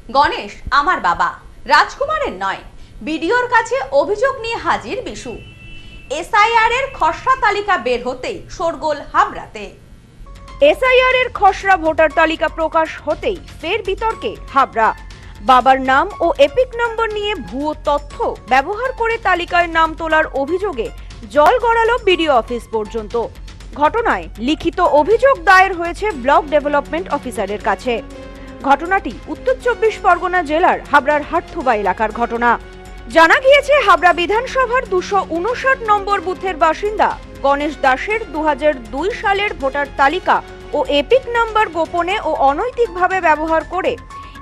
গণেশ আমার বাবা, রাজকুমারের নয়। বিডিওর কাছে অভিযোগ নিয়ে হাজির বিশু। এসআইআর এর খসড়া তালিকা বের হতেই শোরগোল হাবড়াতে। এসআইআর এর খসড়া ভোটার তালিকা প্রকাশ হতেই ফের বিতর্কে হাবড়া। বাবার নাম ও এপিক নম্বর নিয়ে ভুয়ো তথ্য ব্যবহার করে তালিকায় নাম তোলার অভিযোগে জল গড়ালো বিডিও অফিস পর্যন্ত। ঘটনায় লিখিত অভিযোগ দায়ের হয়েছে ব্লক ডেভেলপমেন্ট অফিসারের কাছে। ঘটনাটি উত্তর 24 পরগনা জেলার হাবড়ার হাটথুবা এলাকার ঘটনা। জানা গিয়েছে, হাবড়া বিধানসভার 259 নম্বর বুথের বাসিন্দা গণেশ দাসের 2002 সালের ভোটার তালিকা ও এপিক নম্বর গোপনে ও অনৈতিকভাবে ব্যবহার করে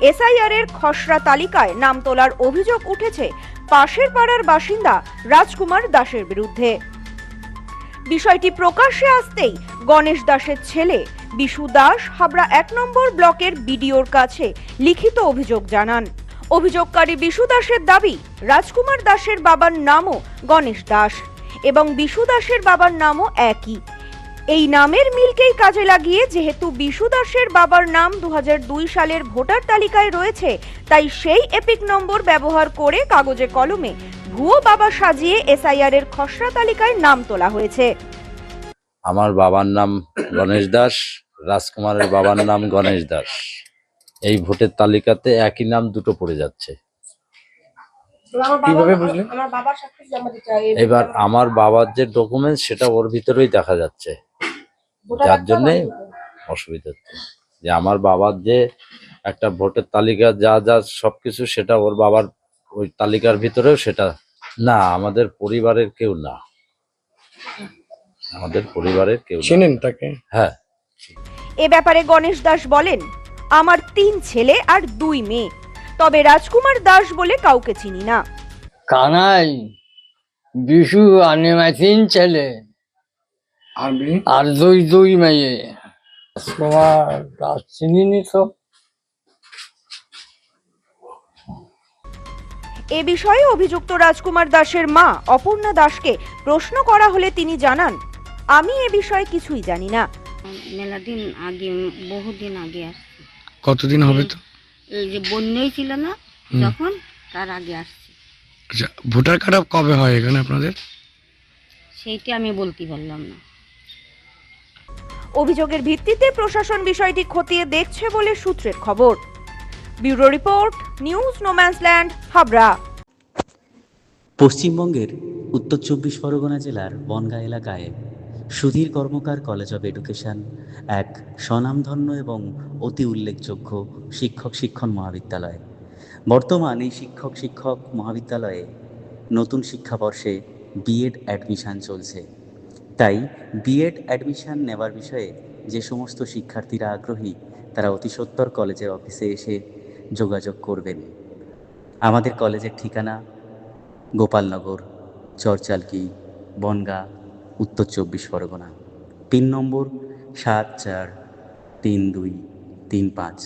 এসআইআর এর খসড়া তালিকায় নাম তোলার অভিযোগ উঠেছে পাশের পাড়ার বাসিন্দা রাজকুমার দাসের বিরুদ্ধে। বিষয়টি প্রকাশ্যে আসতেই গণেশ দাসের ছেলে বিশু দাস হাবড়া 1 নম্বর ব্লকের বিডিওর কাছে লিখিত অভিযোগ জানান। অভিযোগকারী বিশু দাসের দাবি, রাজকুমার দাসের বাবার নামও গণেশ দাস এবং বিশু দাসের বাবার নামও একই। এই নামের মিলকেই কাজে লাগিয়ে যেহেতু বিশু দাসের বাবার নাম 2002 সালের ভোটার তালিকায় রয়েছে, তাই সেই এপিক নম্বর ব্যবহার করে কাগজে কলমে ভুয়ো বাবা সাজিয়ে এসআইআর এর খসড়া তালিকায় নাম তোলা হয়েছে। আমার বাবার নাম গণেশ দাস, রাজকুমারের বাবার নাম গণেশ দাস। এই ভোটের তালিকাতে একই নাম দুটো পড়ে যাচ্ছে। এবার আমার বাবার যে ডকুমেন্টস সেটা ওর ভিতরেই দেখা যাচ্ছে, যার জন্য অসুবিধা হচ্ছে। যে আমার বাবার যে একটা ভোটের তালিকা যা যা সবকিছু সেটা ওর বাবার ওই তালিকার ভিতরেও সেটা না। আমাদের পরিবারের কেউ না, আমাদের পরিবারের কেউ চিনেন তাকে? হ্যাঁ। এ ব্যাপারে গণেশ দাস বলেন, আমার 3 ছেলে আর 2 মেয়ে, তবে রাজকুমার দাস বলে কাউকে চিনি না। কানাই, বিশু আর 3 ছেলে আর 2 মেয়ে। রাজকুমার দাস চিনিনি তো। এ বিষয়ে অভিযুক্ত রাজকুমার দাসের মা অপর্ণা দাসকে প্রশ্ন করা হলে তিনি জানান, আমি এ বিষয়ে কিছুই জানি না। মেলা দিন আগে, বহুদিন আগে আসছি। কতদিন হবে তো? এই যে বন্যাই ছিল না যখন, তার আগে আসছি। আচ্ছা, ভোটার কার্ড কবে হয় এখানে আপনাদের? সেইটা আমি বলতে পারলাম না। অভিযোগের ভিত্তিতে প্রশাসন বিষয়টি খতিয়ে দেখছে বলে সূত্রের খবর। Bureau report, news no man's land, Habra. পশ্চিমবঙ্গের উত্তর 24 পরগনা জেলার বনগাঁ এলাকায় সুধীর কর্মকার কলেজ অব এডুকেশন এক স্বনামধন্য এবং অতি উল্লেখযোগ্য শিক্ষণ মহাবিদ্যালয়। বর্তমান এই শিক্ষক মহাবিদ্যালয়ে নতুন শিক্ষাবর্ষে বিএড অ্যাডমিশন চলছে। তাই বিএড অ্যাডমিশন নেওয়ার বিষয়ে যে সমস্ত শিক্ষার্থীরা আগ্রহী তারা অতি সত্বর কলেজের অফিসে এসে যোগাযোগ করবেন। আমাদের কলেজের ঠিকানা গোপালনগর, চরচালকি, বনগাঁ, উত্তর 24 পরগনা। পিন নম্বর 743235।